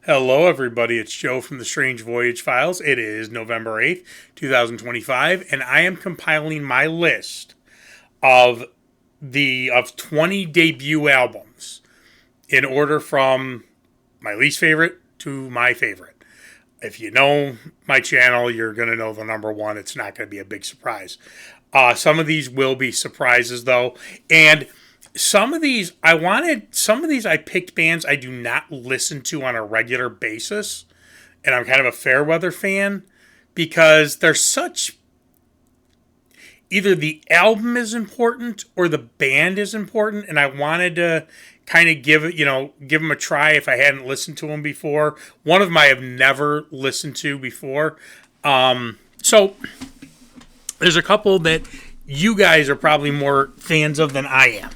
Hello, everybody. It's Joe from the Strange Voyage Files. It is November 8th, 2025, and I am compiling my list of 20 debut albums in order from my least favorite to my favorite. If you know my channel, you're going to know the number one. It's not going to be a big surprise. Some of these will be surprises, though, and some of these I picked bands I do not listen to on a regular basis, and I'm kind of a Fairweather fan because they're such either the album is important or the band is important, and I wanted to kind of give them a try if I hadn't listened to them before. One of them I have never listened to before. So there's a couple that you guys are probably more fans of than I am.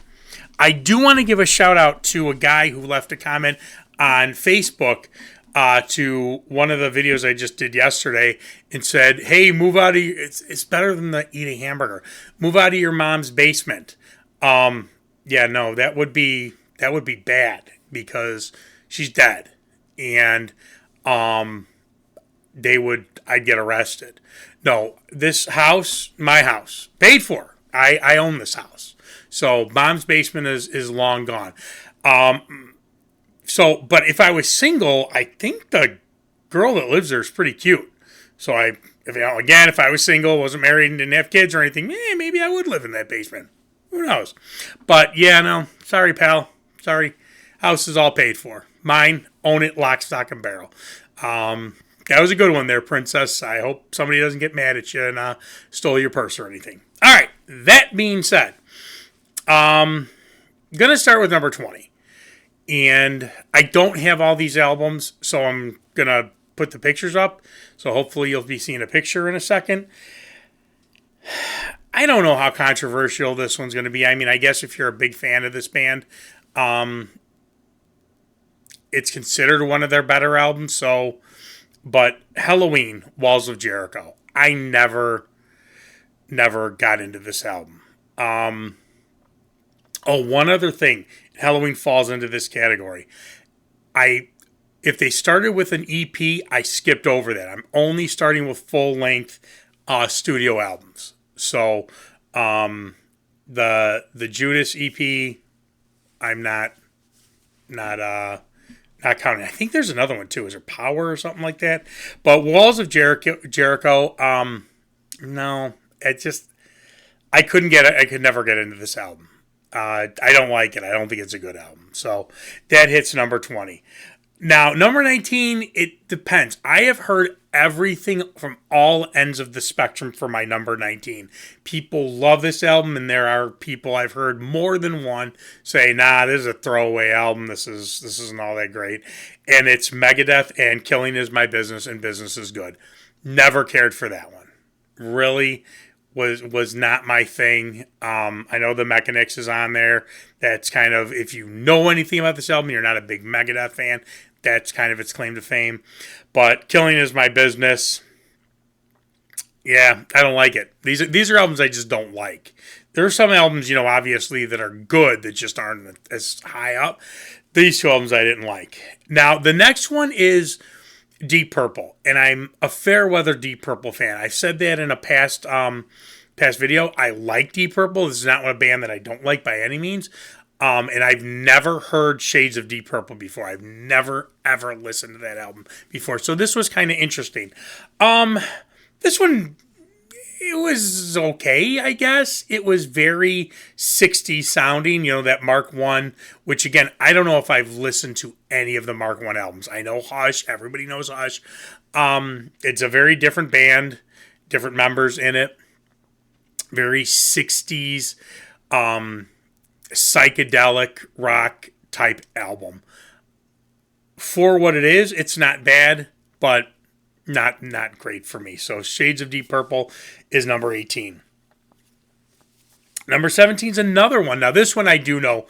I do want to give a shout out to a guy who left a comment on Facebook to one of the videos I just did yesterday and said, "Hey, move out of your, it's better than the eat a hamburger. Move out of your mom's basement." Yeah, no, that would be bad because she's dead, and I'd get arrested. No, this house, my house, paid for. I own this house. So mom's basement is long gone. But if I was single, I think the girl that lives there is pretty cute. So if I was single, wasn't married, and didn't have kids or anything, maybe I would live in that basement. Who knows? But yeah, no, sorry, pal. Sorry, house is all paid for. Mine, own it, lock, stock, and barrel. That was a good one there, princess. I hope somebody doesn't get mad at you and stole your purse or anything. All right, that being said, gonna start with number 20. And I don't have all these albums, so I'm gonna put the pictures up. So hopefully you'll be seeing a picture in a second. I don't know how controversial this one's gonna be. I mean, I guess if you're a big fan of this band, it's considered one of their better albums. But Helloween, Walls of Jericho. I never got into this album. One other thing. Helloween falls into this category. If they started with an EP, I skipped over that. I'm only starting with full-length studio albums. So the Judas EP, I'm not counting. I think there's another one too. Is there Power or something like that? But Walls of Jericho, no, I couldn't get it. I could never get into this album. I don't like it. I don't think it's a good album. So that hits number 20. Now, number 19, it depends. I have heard everything from all ends of the spectrum for my number 19. People love this album, and there are people I've heard more than one say, "Nah, this is a throwaway album. This isn't all that great." And it's Megadeth and Killing Is My Business and Business Is Good. Never cared for that one. Really was not my thing. I know the Mechanics is on there. That's kind of, if you know anything about this album, you're not a big Megadeth fan, that's kind of its claim to fame. But Killing Is My Business, yeah, I don't like it. These are albums I just don't like. There are some albums, obviously that are good that just aren't as high up. These two albums I didn't like. Now, the next one is Deep Purple, and I'm a Fairweather Deep Purple fan. I've said that in a past video. I like Deep Purple. This is not a band that I don't like by any means. And I've never heard Shades of Deep Purple before. I've never, ever listened to that album before. So this was kind of interesting. This one, it was okay, I guess. It was very 60s sounding, that Mark I, which again, I don't know if I've listened to any of the Mark I albums. I know Hush. Everybody knows Hush. It's a very different band, different members in it. Very 60s, psychedelic rock type album. For what it is, it's not bad, but not great for me. So Shades of Deep Purple is number 18. Number 17 is another one. Now this one I do know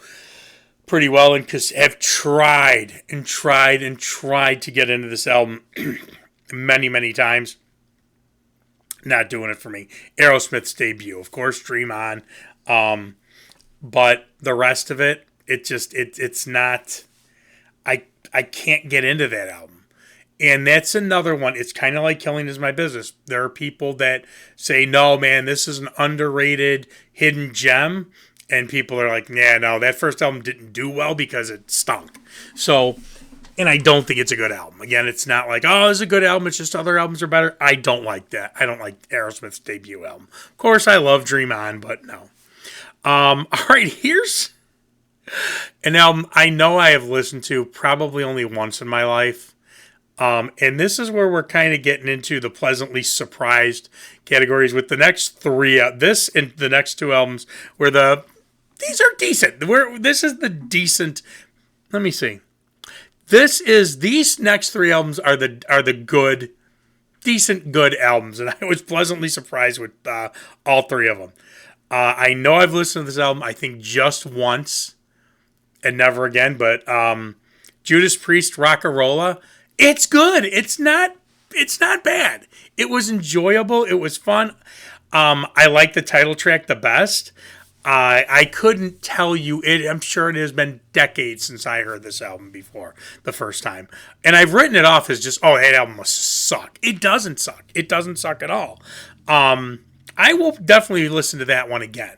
pretty well, and because have tried to get into this album many times. Not doing it for me. Aerosmith's debut, of course, Dream On. But the rest of it, it's not. I can't get into that album. And that's another one. It's kind of like Killing Is My Business. There are people that say, no, man, this is an underrated hidden gem. And people are like, yeah, no, that first album didn't do well because it stunk. So, and I don't think it's a good album. Again, it's not like, oh, it's a good album. It's just other albums are better. I don't like that. I don't like Aerosmith's debut album. Of course, I love Dream On, but no. All right, here's an album I know I have listened to probably only once in my life. And this is where we're kind of getting into the pleasantly surprised categories with the next three. This and the next two albums, where these are decent. This is the decent. Let me see. These next three albums are the good, decent, good albums, and I was pleasantly surprised with all three of them. I know I've listened to this album, I think just once, and never again. But Judas Priest, Rock-a-Rolla. It's good. It's not bad. It was enjoyable. It was fun. I like the title track the best. I couldn't tell you it. I'm sure it has been decades since I heard this album before the first time. And I've written it off as just, oh, that album must suck. It doesn't suck. It doesn't suck at all. I will definitely listen to that one again.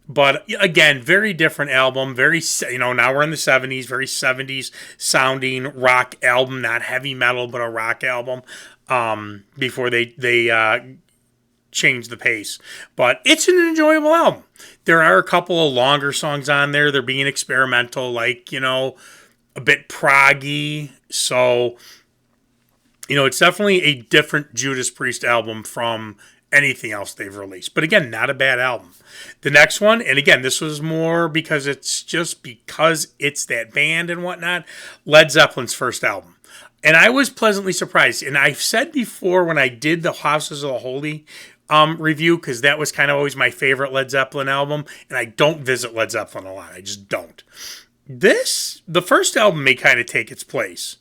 But again, very different album. Very, now we're in the 70s, very 70s sounding rock album, not heavy metal, but a rock album. Before they changed the pace. But it's an enjoyable album. There are a couple of longer songs on there. They're being experimental, like, a bit proggy. So, it's definitely a different Judas Priest album from anything else they've released. But again, not a bad album. The next one, and again, this was more because it's that band and whatnot, Led Zeppelin's first album. And I was pleasantly surprised. And I've said before when I did the Houses of the Holy review, because that was kind of always my favorite Led Zeppelin album, and I don't visit Led Zeppelin a lot. I just don't. The first album may kind of take its place.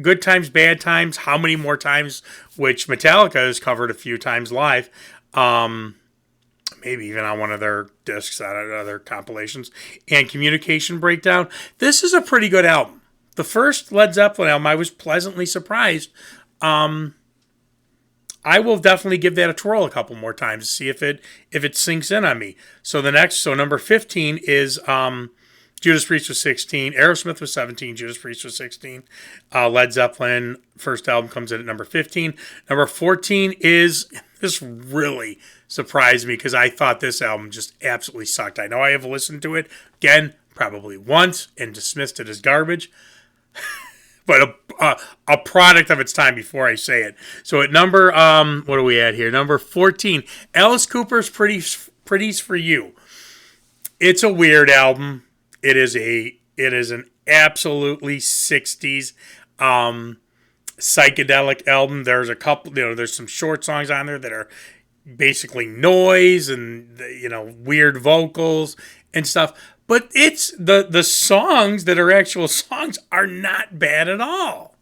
Good Times, Bad Times, How Many More Times, which Metallica has covered a few times live. Maybe even on one of their discs, other compilations, and Communication Breakdown. This is a pretty good album. The first Led Zeppelin album, I was pleasantly surprised. I will definitely give that a twirl a couple more times to see if it sinks in on me. So number 15 is Judas Priest was 16, Aerosmith was 17, Judas Priest was 16. Led Zeppelin first album comes in at number 15. Number 14 is, this really surprised me because I thought this album just absolutely sucked. I know I have listened to it again probably once and dismissed it as garbage. But a product of its time before I say it. So at number, what are we at here? Number 14, Alice Cooper's Pretties for You. It's a weird album. It is an absolutely 60s psychedelic album. There's a couple, there's some short songs on there that are basically noise and, weird vocals and stuff. But it's the songs that are actual songs are not bad at all.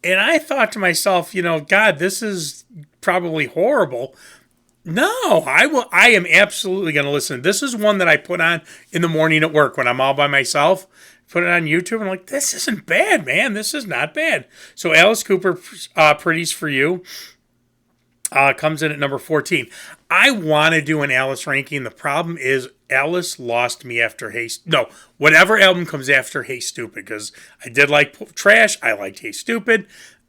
And I thought to myself, God, this is probably horrible. No, I am absolutely going to listen. This is one that I put on in the morning at work when I'm all by myself. Put it on YouTube. And I'm like, this isn't bad, man. This is not bad. So Alice Cooper, Pretties for You, comes in at number 14. I want to do an Alice ranking. The problem is Alice lost me after whatever album comes after Hey Stupid, because I did like Trash. I liked Hey Stupid.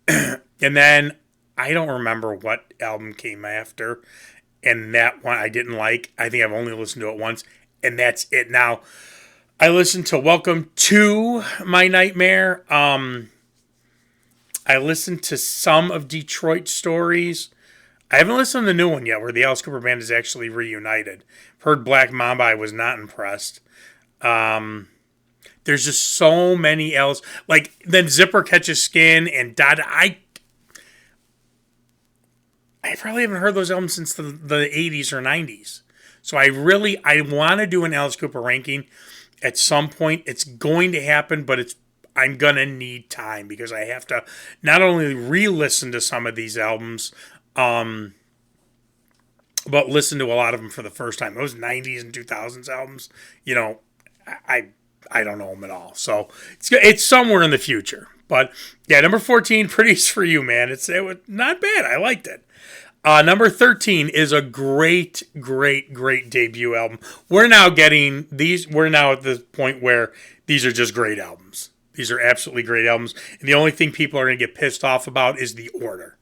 And then I don't remember what album came after. And that one I didn't like. I think I've only listened to it once. And that's it. Now, I listened to Welcome to My Nightmare. I listened to some of Detroit Stories. I haven't listened to the new one yet, where the Alice Cooper Band is actually reunited. Heard Black Mamba. I was not impressed. There's just so many Alice. Like, then Zipper Catches Skin and Dada. I probably haven't heard those albums since the 80s or 90s. So I want to do an Alice Cooper ranking at some point. It's going to happen, but I'm going to need time because I have to not only re-listen to some of these albums, but listen to a lot of them for the first time. Those 90s and 2000s albums, I I don't know him at all. So it's somewhere in the future. But yeah, number 14, Pretty's for You, man. It was not bad. I liked it. Number 13 is a great, great, great debut album. We're now getting these. We're now at the point where these are just great albums. These are absolutely great albums. And the only thing people are going to get pissed off about is the order.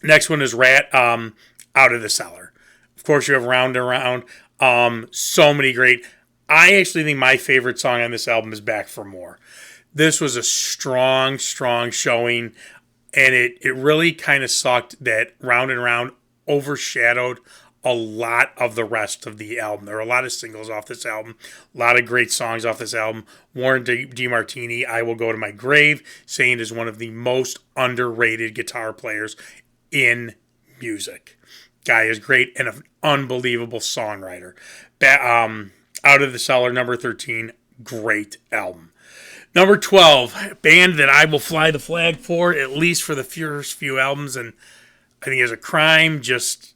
Next one is Rat, Out of the Cellar. Of course, you have Round and Round. So many great. I actually think my favorite song on this album is Back for More. This was a strong, strong showing, and it really kind of sucked that Round and Round overshadowed a lot of the rest of the album. There are a lot of singles off this album, a lot of great songs off this album. Warren DeMartini, I will go to my grave saying is one of the most underrated guitar players in music. Guy is great and an unbelievable songwriter. Out of the Cellar, number 13, great album. Number 12, band that I will fly the flag for, at least for the first few albums, and I think is a crime. Just,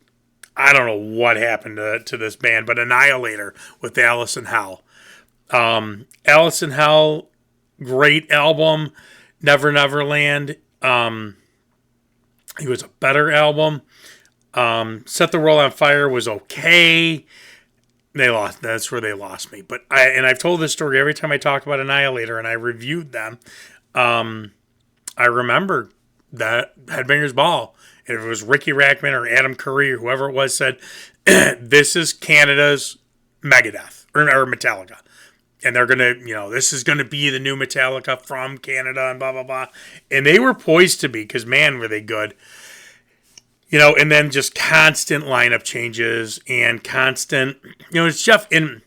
I don't know what happened to this band, but Annihilator with Alice in Hell. Alice in Hell, great album. Never Neverland, it was a better album. Set the World on Fire was okay. They lost. That's where they lost me. But I've told this story every time I talk about Annihilator and I reviewed them. I remember that Headbangers Ball. And if it was Ricky Rackman or Adam Curry or whoever it was said, this is Canada's Megadeth or Metallica. And they're going to, this is going to be the new Metallica from Canada and blah, blah, blah. And they were poised to be because, man, were they good. And then just constant lineup changes and constant, it's Jeff. And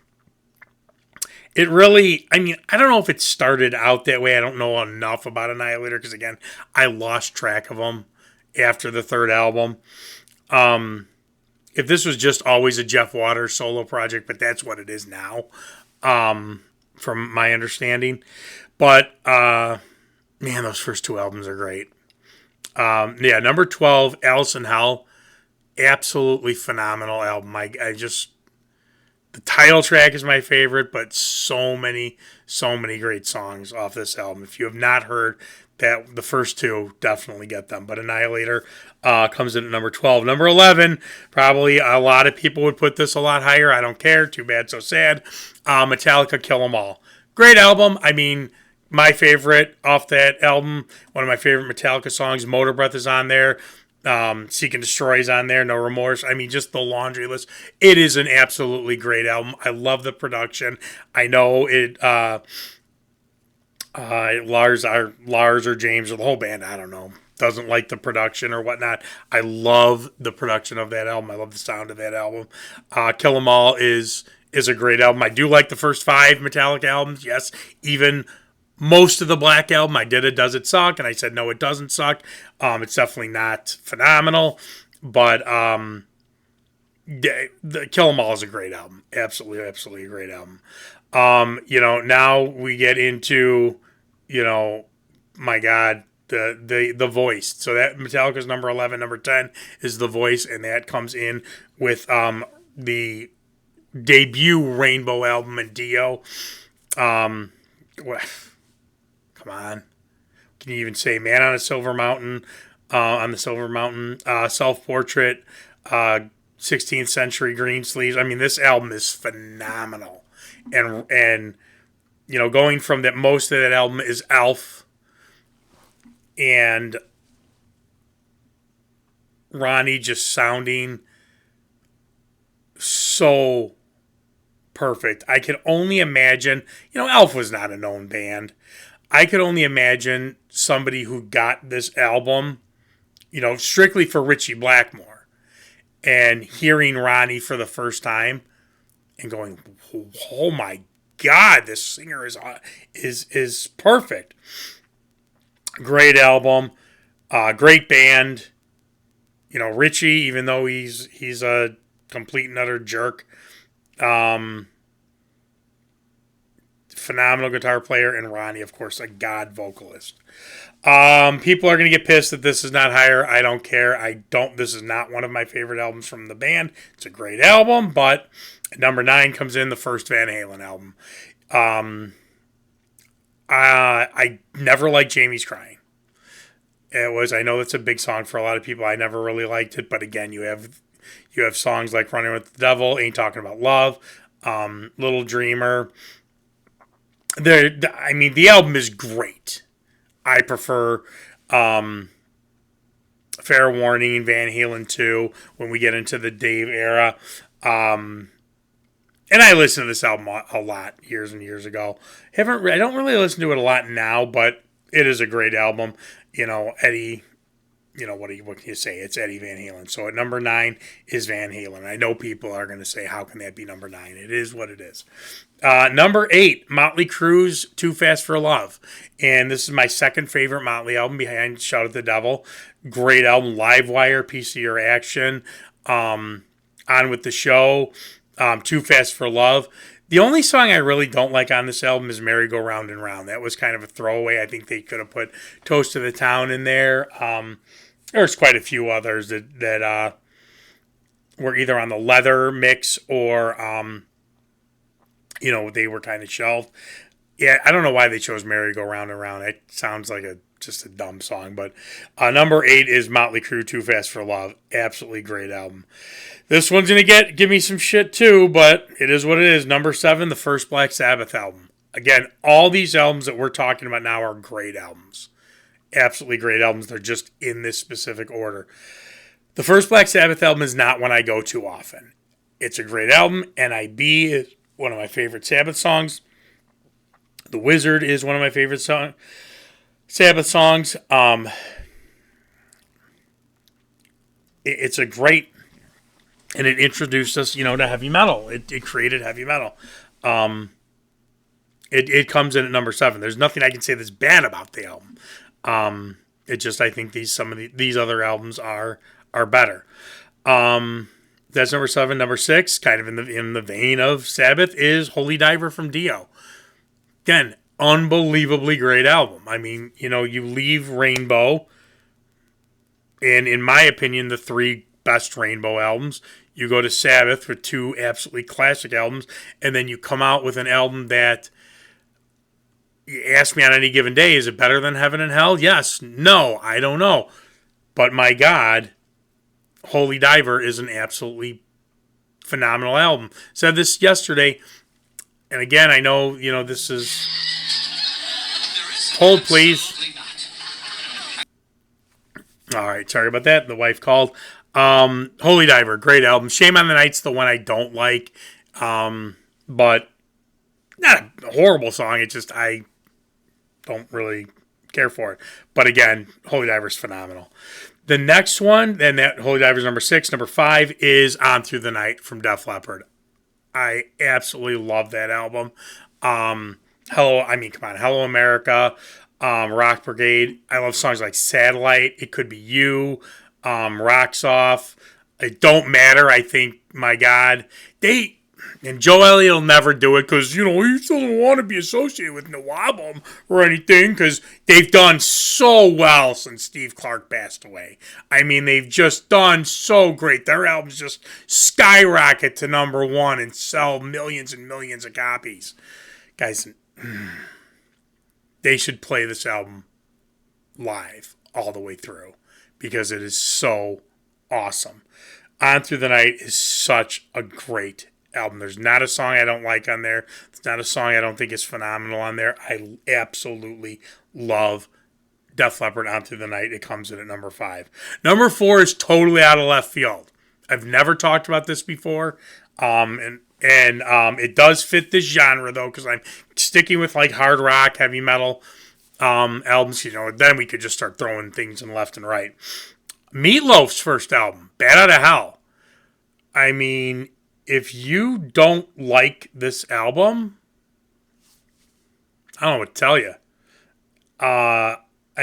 it really, I don't know if it started out that way. I don't know enough about Annihilator because, again, I lost track of them after the third album. If this was just always a Jeff Waters solo project, but that's what it is now, from my understanding. But, man, those first two albums are great. Number 12, Alice in Hell, absolutely phenomenal album. I just, the title track is my favorite, but so many great songs off this album. If you have not heard that, the first two, definitely get them. But Annihilator comes in at number 12. Number 11, probably a lot of people would put this a lot higher. I don't care. Too bad, so sad. Metallica, Kill 'Em All. Great album. My favorite off that album, one of my favorite Metallica songs, Motor Breath is on there. Seek and Destroy is on there. No Remorse. just the laundry list. It is an absolutely great album. I love the production. I know it. Lars or James or the whole band, I don't know, doesn't like the production or whatnot. I love the production of that album. I love the sound of that album. Kill 'Em All is a great album. I do like the first 5 Metallica albums. Yes, even most of the Black Album, I did it. Does it suck? And I said, no, it doesn't suck. It's definitely not phenomenal. But the Kill 'Em All is a great album. Absolutely, absolutely a great album. Now we get into, my God, the Voice. So that Metallica's number 11. Number 10 is The Voice, and that comes in with the debut Rainbow album and Dio. Come on. Can you even say Man on a Silver Mountain, on the Silver Mountain, Self-Portrait, 16th Century Greensleeves. This album is phenomenal. And going from that, most of that album is Alf and Ronnie just sounding so perfect. I can only imagine, Alf was not a known band. I could only imagine somebody who got this album, strictly for Ritchie Blackmore, and hearing Ronnie for the first time and going, "Oh my God, this singer is perfect." Great album, great band. Ritchie, even though he's a complete and utter jerk, phenomenal guitar player, and Ronnie, of course, a god vocalist. People are going to get pissed that this is not higher. I don't care. This is not one of my favorite albums from the band. It's a great album, but number 9 comes in, the first Van Halen album. I never liked Jamie's Crying. I know that's a big song for a lot of people. I never really liked it, but again, you have songs like Running with the Devil, Ain't Talking About Love, Little Dreamer. The album is great. I prefer Fair Warning, Van Halen 2 when we get into the Dave era. And I listened to this album a lot years and years ago. I don't really listen to it a lot now, but it is a great album. Eddie, what can you say? It's Eddie Van Halen. So at number 9 is Van Halen. I know people are going to say, how can that be number 9? It is what it is. Number 8, Motley Crue's Too Fast for Love. And this is my second favorite Motley album behind Shout at the Devil. Great album. Livewire, Piece of Your Action, On with the Show, Too Fast for Love. The only song I really don't like on this album is Merry Go Round and Round. That was kind of a throwaway. I think they could have put Toast to the Town in there. There's quite a few others that were either on the leather mix or, they were kind of shelved. Yeah, I don't know why they chose Merry Go Round and Round. It sounds like just a dumb song. But number 8 is Motley Crue, Too Fast for Love. Absolutely great album. This one's going to give me some shit too, but it is what it is. Number 7, the first Black Sabbath album. Again, all these albums that we're talking about now are great albums. Absolutely great albums. They're just in this specific order. The first Black Sabbath album is not one I go to often. It's a great album. N.I.B. is one of my favorite Sabbath songs. The Wizard is one of my favorite Sabbath songs. It's a great... And it introduced us, to heavy metal. It created heavy metal. It comes in at number 7. There's nothing I can say that's bad about the album. I think some of these other albums are better. That's number 7. Number 6, kind of in the vein of Sabbath, is Holy Diver from Dio. Again, unbelievably great album. I mean, you leave Rainbow, and in my opinion, the 3 best Rainbow albums. You go to Sabbath with 2 absolutely classic albums, and then you come out with an album that, you ask me on any given day, is it better than Heaven and Hell? Yes. No, I don't know. But my God, Holy Diver is an absolutely phenomenal album. Said this yesterday, and again, I know, this is... Hold, please. All right, sorry about that. The wife called. Holy Diver, great album. Shame on the Night's the one I don't like. But not a horrible song. It's just I don't really care for it. But again, Holy Diver's phenomenal. The next one, and that Holy Diver's number 6. Number 5 is On Through the Night from Def Leppard. I absolutely love that album. Hello America, Rock Brigade. I love songs like Satellite, It Could Be You, Rocks Off. It Don't Matter. I think, my God, and Joe Elliott will never do it because, he doesn't want to be associated with no album or anything because they've done so well since Steve Clark passed away. I mean, they've just done so great. Their albums just skyrocket to number 1 and sell millions and millions of copies. Guys, they should play this album live all the way through because it is so awesome. On Through the Night is such a great album. There's not a song I don't like on there. There's not a song I don't think is phenomenal on there. I absolutely love Def Leppard On Through the Night. It comes in at number 5. Number 4 is totally out of left field. I've never talked about this before. And it does fit this genre, though, because I'm sticking with, like, hard rock, heavy metal albums. Then we could just start throwing things in left and right. Meatloaf's first album, Bat Out of Hell. I mean, if you don't like this album, I don't know what to tell you. I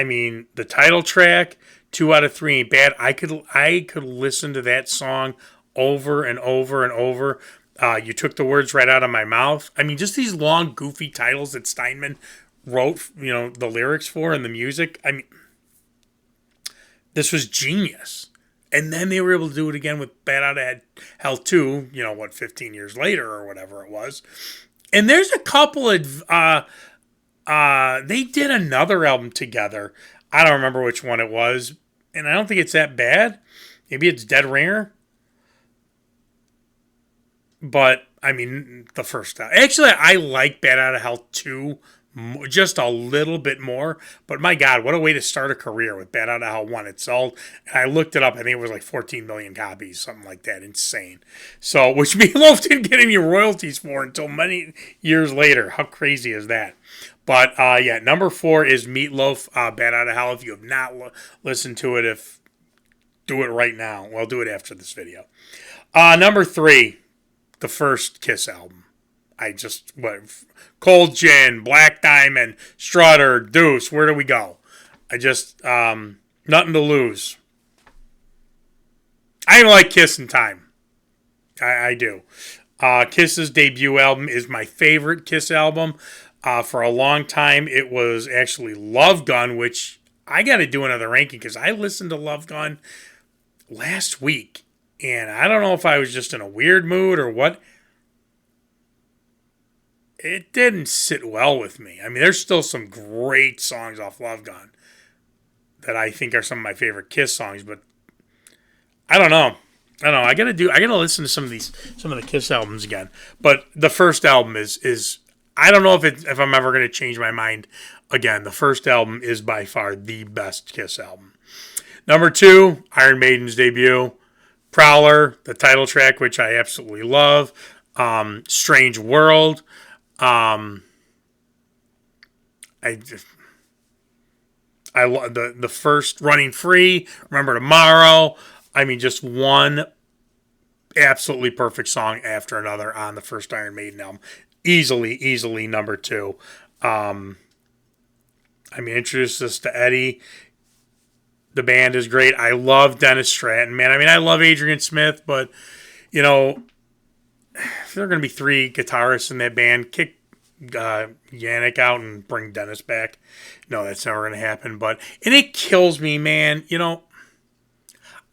mean, the title track, 2 out of 3 ain't bad. I could listen to that song over and over and over. You Took the Words Right Out of My Mouth. I mean, just these long, goofy titles that Steinman wrote, the lyrics for and the music. I mean, this was genius. And then they were able to do it again with Bat Out of Hell 2, 15 years later or whatever it was. And there's a couple of, they did another album together. I don't remember which one it was. And I don't think it's that bad. Maybe it's Dead Ringer. But, I mean, the first time. Actually, I like Bat Out of Hell 2 just a little bit more. But my God, what a way to start a career with Bat Out of Hell 1. It sold, and I looked it up, I think it was like 14 million copies, something like that. Insane. So, which Meatloaf didn't get any royalties for until many years later. How crazy is that? But, yeah, number 4 is Meatloaf, Bat Out of Hell. If you have not listened to it, do it right now. Well, do it after this video. Number 3. The first Kiss album. Cold Gin, Black Diamond, Strutter, Deuce, where do we go? Nothing to lose. I like Kiss in time. I do. Kiss's debut album is my favorite Kiss album. For a long time, it was actually Love Gun, which I got to do another ranking because I listened to Love Gun last week. And I don't know if I was just in a weird mood or what. It didn't sit well with me. I mean, there's still some great songs off Love Gun that I think are some of my favorite Kiss songs, but I don't know. I gotta listen to some of the Kiss albums again. But the first album is I don't know if I'm ever gonna change my mind again. The first album is by far the best Kiss album. Number 2, Iron Maiden's debut. Prowler, the title track, which I absolutely love. Strange World. I love the first Running Free. Remember Tomorrow. I mean, just one absolutely perfect song after another on the first Iron Maiden album. Easily number 2. Introduced us to Eddie. The band is great. I love Dennis Stratton, man. I mean, I love Adrian Smith, but, if there are going to be 3 guitarists in that band, kick Yannick out and bring Dennis back. No, that's never going to happen. And it kills me, man.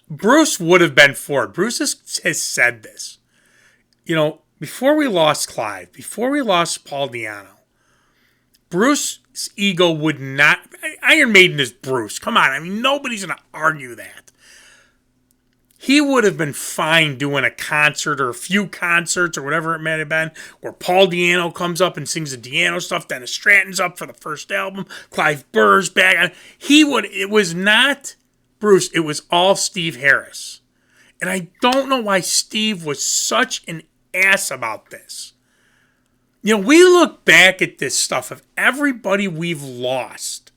Bruce would have been for it. Bruce has said this. Before we lost Clive, before we lost Paul Di'Anno, Bruce's ego would not... Iron Maiden is Bruce. Come on. I mean, nobody's going to argue that. He would have been fine doing a concert or a few concerts or whatever it might have been where Paul Di'Anno comes up and sings the Di'Anno stuff. Dennis Stratton's up for the first album. Clive Burr's back. It was not Bruce. It was all Steve Harris. And I don't know why Steve was such an ass about this. We look back at this stuff of everybody we've lost.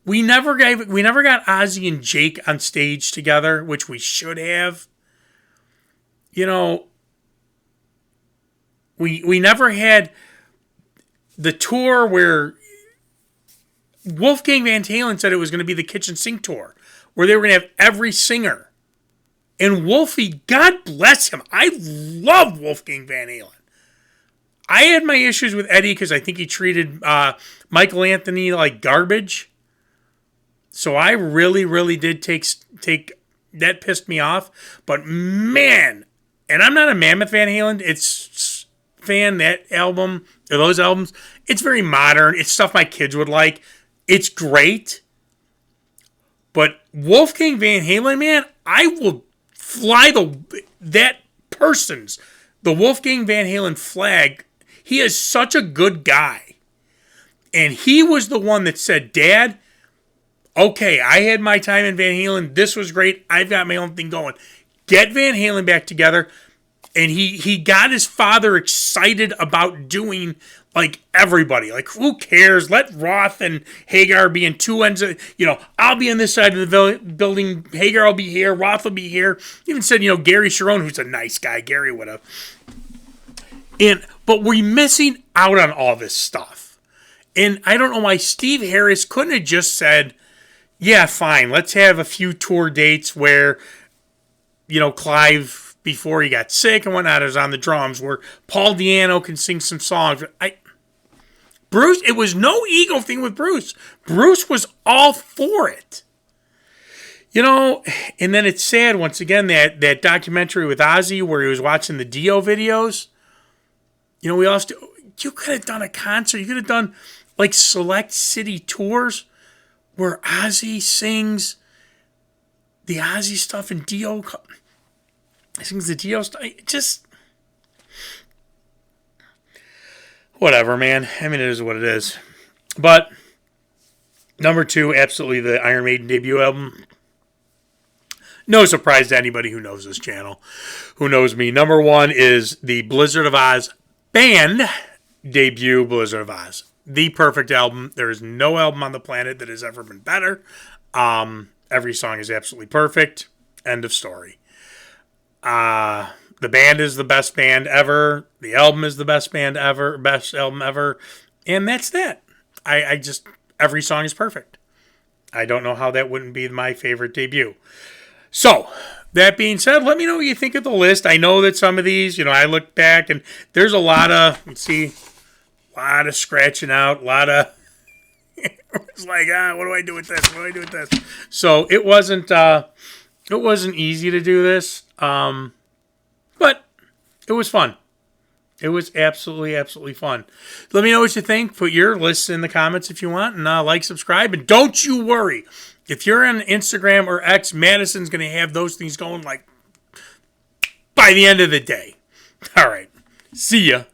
We never got Ozzy and Jake on stage together, which we should have. We never had the tour where Wolfgang Van Halen said it was going to be the kitchen sink tour, where they were going to have every singer. And Wolfie, God bless him. I love Wolfgang Van Halen. I had my issues with Eddie because I think he treated Michael Anthony like garbage. So I really, really did take that pissed me off. But man, and I'm not a Mammoth Van Halen. It's fan that album or those albums. It's very modern. It's stuff my kids would like. It's great. But Wolfgang Van Halen, man, I will fly the Wolfgang Van Halen flag. He is such a good guy. And he was the one that said, Dad, okay, I had my time in Van Halen. This was great. I've got my own thing going. Get Van Halen back together. And he got his father excited about doing like everybody. Like, who cares? Let Roth and Hagar be in two ends of, I'll be on this side of the building. Hagar will be here. Roth will be here. Even said, Gary Sharon, who's a nice guy. Gary would have. But we're missing out on all this stuff. And I don't know why Steve Harris couldn't have just said, yeah, fine, let's have a few tour dates where, Clive before he got sick and whatnot is on the drums, where Paul Di'Anno can sing some songs. Bruce, it was no ego thing with Bruce. Bruce was all for it. You know, and then it's sad, once again, that documentary with Ozzy where he was watching the Dio videos. You know, you could have done a concert. You could have done, like, select city tours where Ozzy sings the Ozzy stuff and Dio sings the Dio stuff. Just, whatever, man. I mean, it is what it is. But, number 2, absolutely the Iron Maiden debut album. No surprise to anybody who knows this channel, who knows me. Number 1 is the Blizzard of Ozz band debut, Blizzard of Ozz. The perfect album. There is no album on the planet that has ever been better. Every song is absolutely perfect. End of story. The band is the best band ever. The album is the best band ever. Best album ever. And that's that. I just, every song is perfect. I don't know how that wouldn't be my favorite debut. So, that being said, let me know what you think of the list. I know that some of these, you know, I look back and there's a lot of, let's see, a lot of scratching out, a lot of, it's like, what do I do with this? What do I do with this? So, it wasn't easy to do this, but it was fun. It was absolutely, absolutely fun. Let me know what you think. Put your lists in the comments if you want, and like, subscribe, and don't you worry. If you're on Instagram or X, Madison's going to have those things going like by the end of the day. All right. See ya.